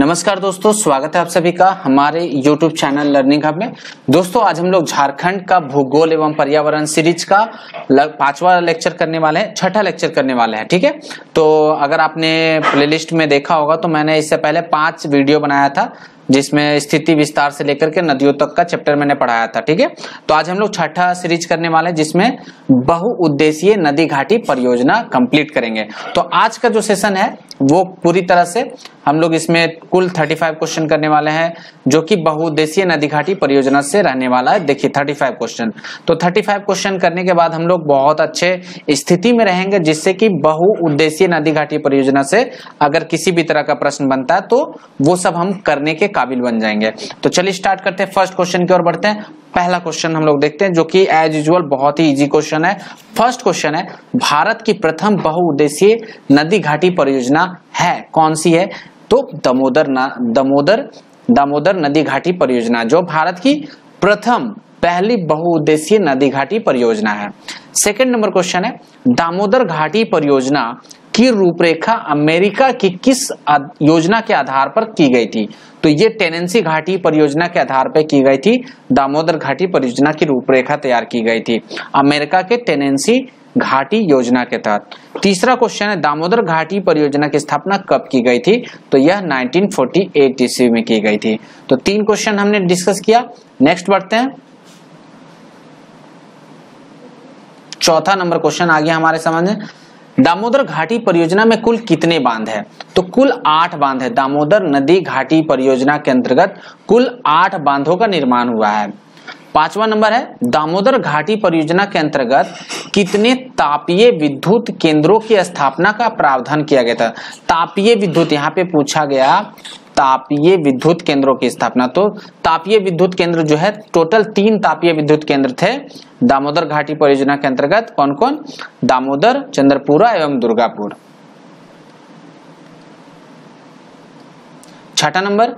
नमस्कार दोस्तों, स्वागत है आप सभी का हमारे YouTube चैनल लर्निंग हब में। दोस्तों आज हम लोग झारखंड का भूगोल एवं पर्यावरण सीरीज का 5वां लेक्चर करने वाले हैं, 6ठा लेक्चर करने वाले हैं। ठीक है, तो अगर आपने प्लेलिस्ट में देखा होगा तो मैंने इससे पहले 5 वीडियो बनाया था जिसमें स्थिति विस्तार से लेकर के नदियों तक का चैप्टर मैंने पढ़ाया था। ठीक है, तो आज हम लोग 6ठा सीरीज करने वाले हैं जिसमें बहुउद्देशीय नदी घाटी परियोजना कंप्लीट करेंगे। तो आज का जो सेशन है वो पूरी तरह से हम लोग इसमें कुल 35 क्वेश्चन करने वाले हैं जो कि बहुउद्देशीय नदी घाटी परियोजना से रहने वाला है। देखिए 35 क्वेश्चन, तो 35 क्वेश्चन करने के बाद हम लोग बहुत अच्छे स्थिति में रहेंगे जिससे कि बहुउद्देशीय नदी घाटी परियोजना से अगर किसी भी तरह का प्रश्न बनता है तो वो सब हम करने के काबिल बन जाएंगे। तो चलिए स्टार्ट करते हैं, फर्स्ट क्वेश्चन की ओर बढ़ते हैं। पहला क्वेश्चन हम लोग देखते हैं जो कि एज यूजुअल बहुत ही इजी क्वेश्चन है। फर्स्ट क्वेश्चन है, भारत की प्रथम बहुउद्देशीय नदी घाटी परियोजना है कौन सी है? तो दामोदर नदी घाटी परियोजना जो भारत की प्रथम पहली बहुउद्देशीय नदी घाटी परियोजना है। सेकंड नंबर क्वेश्चन है, दामोदर घाटी परियोजना की रूपरेखा अमेरिका की किस योजना के आधार पर की गई थी? तो ये टेनेंसी घाटी परियोजना के आधार पर की गई थी। दामोदर घाटी परियोजना की रूपरेखा तैयार की गई थी अमेरिका के टेनेंसी घाटी योजना के तहत। तीसरा क्वेश्चन है, दामोदर घाटी परियोजना की स्थापना कब की गई थी? तो यह 1948 ईस्वी में की गई थी। तो 3 क्वेश्चन हमने डिस्कस किया। नेक्स्ट बढ़ते हैं, चौथा नंबर क्वेश्चन आ गया हमारे समझ में। दामोदर घाटी परियोजना में कुल कितने बांध है? तो कुल 8 बांध है। दामोदर नदी घाटी परियोजना के अंतर्गत कुल 8 बांधों का निर्माण हुआ है। 5वां नंबर है, दामोदर घाटी परियोजना के अंतर्गत कितने तापीय विद्युत केंद्रों की स्थापना का प्रावधान किया गया था? तापीय विद्युत यहाँ पे पूछा गया, तापीय विद्युत केंद्रों की स्थापना। तो तापीय विद्युत केंद्र जो है टोटल 3 तापीय विद्युत केंद्र थे दामोदर घाटी परियोजना के अंतर्गत। कौन कौन? दामोदर, चंद्रपुरा एवं दुर्गापुर। 6ठा नंबर,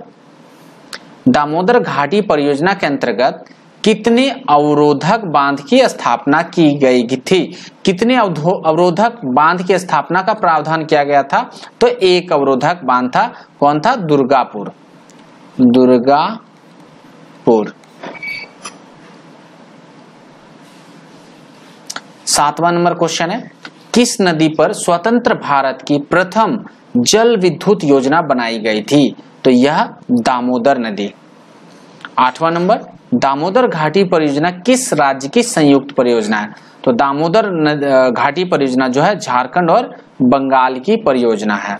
दामोदर घाटी परियोजना के अंतर्गत कितने अवरोधक बांध की स्थापना की गई थी? कितने अवरोधक बांध की स्थापना का प्रावधान किया गया था? तो 1 अवरोधक बांध था। कौन था? दुर्गापुर। 7वां नंबर क्वेश्चन है, किस नदी पर स्वतंत्र भारत की प्रथम जल विद्युत योजना बनाई गई थी? तो यह दामोदर नदी। 8वां नंबर, दामोदर घाटी परियोजना किस राज्य की संयुक्त परियोजना है? तो दामोदर घाटी परियोजना जो है झारखंड और बंगाल की परियोजना है।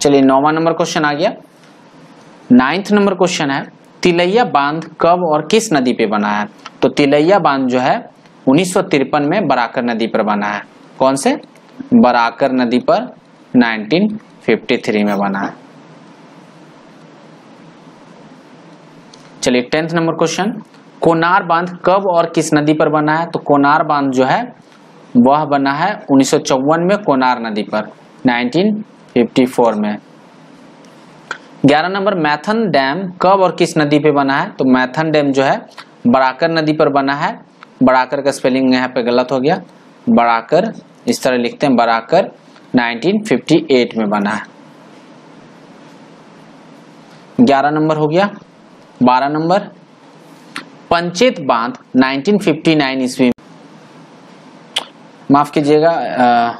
चलिए 9वां नंबर क्वेश्चन आ गया। 9th नंबर क्वेश्चन है, तिलैया बांध कब और किस नदी पे बना है? तो तिलैया बांध जो है 1953 में बराकर नदी पर बना है। कौन से? बराकर नदी पर 1953 में बना है। चलिए 10th नंबर क्वेश्चन, कोनार बांध कब और किस नदी पर बना है? तो कोनार बांध जो है वह बना है 1954 में कोनार नदी पर, 1954 में। 11 नंबर, मैथन डैम कब और किस नदी पे बना है? तो मैथन डैम जो है बराकर नदी पर बना है। बराकर का स्पेलिंग यहाँ पे गलत हो गया, बराकर इस तरह लिखते हैं, बराकर 1958 में बना है। 11 नंबर हो गया। 12 नंबर, पंचेत बांध 1959 ईस्वी, माफ कीजिएगा,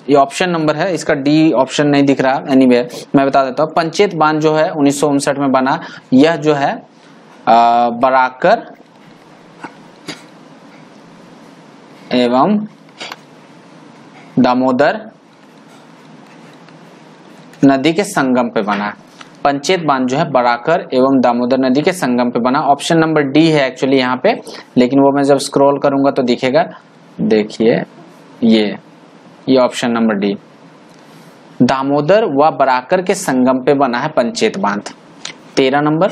ये ऑप्शन नंबर है, इसका डी ऑप्शन नहीं दिख रहा। एनीवे मैं बता देता हूँ, पंचेत बांध जो है 1959 में बना। यह जो है बराकर एवं दामोदर नदी के संगम पे बना। पंचेत बांध जो है बराकर एवं दामोदर नदी के संगम पे बना। ऑप्शन नंबर डी है एक्चुअली यहाँ पे, लेकिन वो मैं जब स्क्रॉल करूंगा तो दिखेगा। देखिए ये ऑप्शन नंबर डी, दामोदर व बराकर के संगम पे बना है पंचेत बांध। 13 नंबर,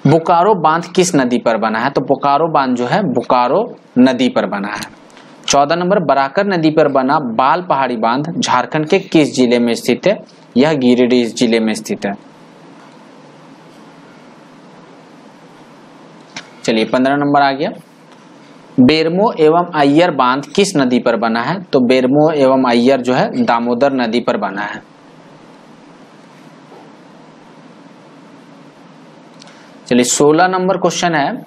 बोकारो बांध किस नदी पर बना है? तो बोकारो बांध जो है बोकारो नदी पर बना है। 14 नंबर, बराकर नदी पर बना बाल पहाड़ी बांध झारखंड के किस जिले में स्थित है? यह गिरिडीह जिले में स्थित है। चलिए 15 नंबर आ गया, बेरमो एवं अय्यर बांध किस नदी पर बना है? तो बेरमो एवं अय्यर जो है दामोदर नदी पर बना है। चलिए 16 नंबर क्वेश्चन है,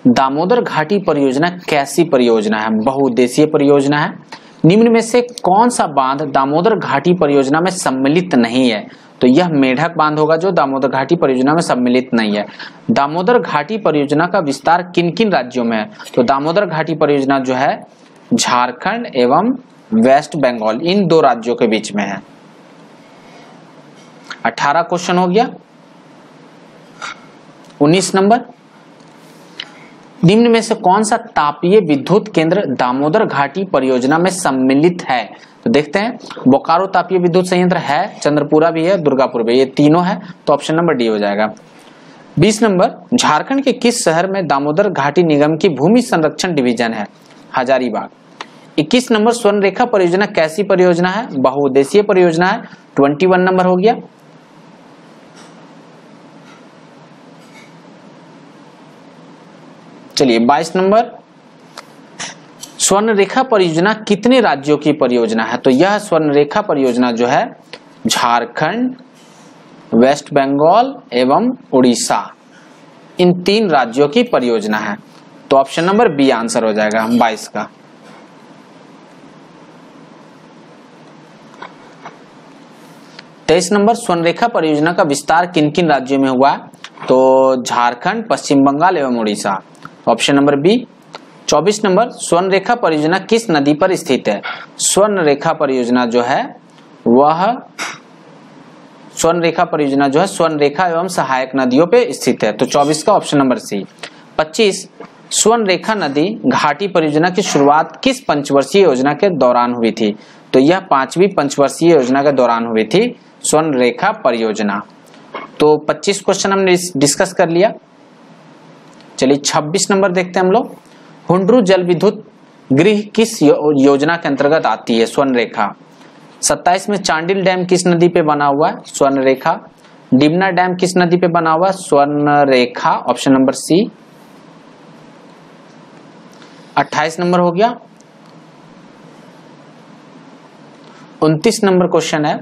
दामोदर घाटी परियोजना कैसी परियोजना है? बहुउद्देशीय परियोजना है। निम्न में से कौन सा बांध दामोदर घाटी परियोजना में सम्मिलित नहीं है? तो यह मेढक बांध होगा जो दामोदर घाटी परियोजना में सम्मिलित नहीं है। दामोदर घाटी परियोजना का विस्तार किन किन राज्यों में है? तो दामोदर घाटी परियोजना जो है झारखंड एवं वेस्ट बंगाल, इन दो राज्यों के बीच में है। 18 क्वेश्चन हो गया। 19 नंबर, निम्न में से कौन सा तापीय विद्युत केंद्र दामोदर घाटी परियोजना में सम्मिलित है? तो देखते हैं, बोकारो तापीय विद्युत संयंत्र है, चंद्रपुरा भी है, दुर्गापुर भी, ये तीनों है, तो ऑप्शन नंबर डी हो जाएगा। 20 नंबर, झारखंड के किस शहर में दामोदर घाटी निगम की भूमि संरक्षण डिवीजन है? हजारीबाग। 21 नंबर, स्वर्ण रेखा परियोजना कैसी परियोजना है? बहुउद्देशीय परियोजना है। 21 नंबर हो गया। चलिए 22 नंबर, स्वर्ण रेखा परियोजना कितने राज्यों की परियोजना है? तो यह स्वर्ण रेखा परियोजना जो है झारखंड, वेस्ट बंगाल एवं उड़ीसा, इन 3 राज्यों की परियोजना है। तो ऑप्शन नंबर बी आंसर हो जाएगा 22 का। तेईस नंबर, स्वर्ण रेखा परियोजना का विस्तार किन किन राज्यों में हुआ? तो झारखंड, पश्चिम बंगाल एवं उड़ीसा, ऑप्शन नंबर बी। 24 नंबर, स्वर्ण रेखा परियोजना किस नदी पर स्थित है? स्वर्ण रेखा परियोजना जो है वह स्वर्ण रेखा परियोजना जो है स्वर्ण रेखा एवं सहायक नदियों पे स्थित है। तो 24 का ऑप्शन नंबर सी। 25, स्वर्ण रेखा नदी घाटी परियोजना की शुरुआत किस पंचवर्षीय योजना के दौरान हुई थी? तो यह 5वीं पंचवर्षीय योजना के दौरान हुई थी स्वर्ण रेखा परियोजना। तो 25 क्वेश्चन हमने डिस्कस कर लिया। चलिए 26 नंबर देखते हैं हम लोग, हुंड्रू जल विद्युत गृह किस योजना के अंतर्गत आती है? स्वर्ण रेखा। 27 में चांडिल डैम किस नदी पे बना हुआ है? स्वर्ण रेखा। डिमना डैम किस नदी पे बना हुआ है? स्वर्ण रेखा, ऑप्शन नंबर सी। 28 नंबर हो गया। 29 नंबर क्वेश्चन है,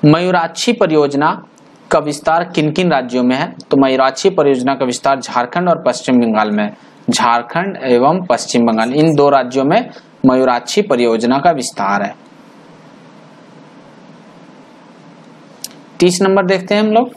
मयूराक्षी परियोजना का विस्तार किन किन राज्यों में है? तो मयूराक्षी परियोजना का विस्तार झारखंड और पश्चिम बंगाल में, झारखंड एवं पश्चिम बंगाल, इन 2 राज्यों में मयूराक्षी परियोजना का विस्तार है। 30 नंबर देखते हैं हम लोग,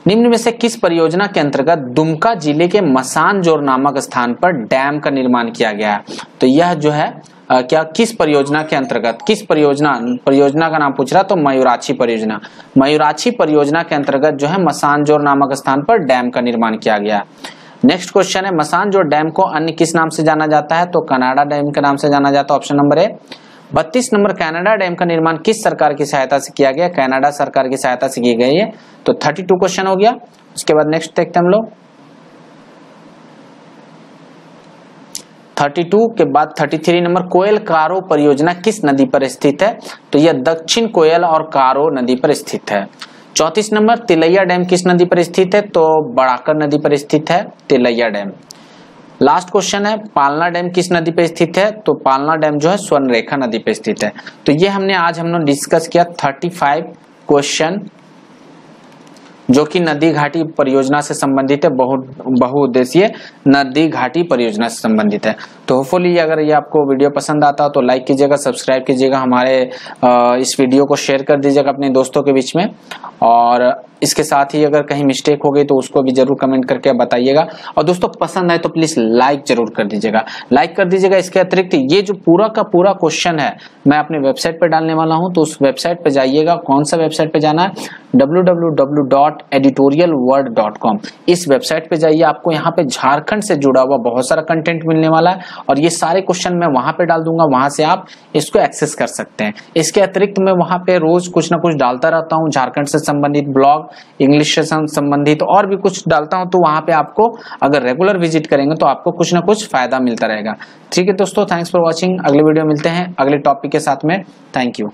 निम्न में से किस परियोजना के अंतर्गत दुमका जिले के मसानजोर नामक स्थान पर डैम का निर्माण किया गया है? तो यह जो है किस परियोजना के अंतर्गत, किस परियोजना का नाम पूछ रहा, तो मयूराक्षी परियोजना। मयूराक्षी परियोजना के अंतर्गत जो है मसानजोर नामक स्थान पर डैम का निर्माण किया गया। नेक्स्ट क्वेश्चन है, मसानजोर डैम को अन्य किस नाम से जाना जाता है? तो कनाडा डैम के नाम से जाना जाता है, option number A. 32 number, Canada dam का निर्माण किस सरकार की सहायता से किया गया? कनाडा सरकार की सहायता से की गई है। तो 32 क्वेश्चन हो गया। उसके बाद नेक्स्ट देखते हैं हम लोग, 32 के बाद 33 नंबर, कोयल कारो परियोजना किस नदी पर स्थित है? तो यह दक्षिण कोयल और कारो नदी पर स्थित है। 34 नंबर, तिलैया डैम किस नदी पर स्थित है? तो बड़ाकर नदी पर स्थित है तिलैया डैम। लास्ट क्वेश्चन है, पालना डैम किस नदी पे स्थित है? तो पालना डैम जो है स्वर्ण रेखा नदी पे स्थित है। तो ये आज हमने डिस्कस किया 35 क्वेश्चन जो कि नदी घाटी परियोजना से संबंधित है, बहुउद्देशीय नदी घाटी परियोजना से संबंधित है। तो होपफुली अगर ये आपको वीडियो पसंद आता हो तो लाइक कीजिएगा, सब्सक्राइब कीजिएगा, हमारे इस वीडियो को शेयर कर दीजिएगा अपने दोस्तों के बीच में, और इसके साथ ही अगर कहीं मिस्टेक हो गई तो उसको भी जरूर कमेंट करके बताइएगा। और दोस्तों पसंद आए तो प्लीज लाइक जरूर कर दीजिएगा, लाइक कर दीजिएगा। इसके अतिरिक्त ये जो पूरा का पूरा क्वेश्चन है मैं अपने वेबसाइट पे डालने वाला हूं, तो उस वेबसाइट पे जाइएगा। कौन सा वेबसाइट पे जाना है? www.editorialworld.com। इस वेबसाइट पे जाइए, आपको यहाँ पे झारखंड से जुड़ा हुआ बहुत सारा कंटेंट मिलने वाला है, और ये सारे क्वेश्चन मैं वहां पे डाल दूंगा, वहां से आप इसको एक्सेस कर सकते हैं। इसके अतिरिक्त मैं वहां पे रोज कुछ ना कुछ डालता रहता हूँ, झारखंड से संबंधित ब्लॉग, इंग्लिश से संबंधित और भी कुछ डालता हूँ, तो वहां पे आपको अगर रेगुलर विजिट करेंगे तो आपको कुछ ना कुछ फायदा मिलता रहेगा। ठीक है दोस्तों, थैंक्स फॉर वॉचिंग। अगले वीडियो मिलते हैं अगले टॉपिक के साथ में। Thank you.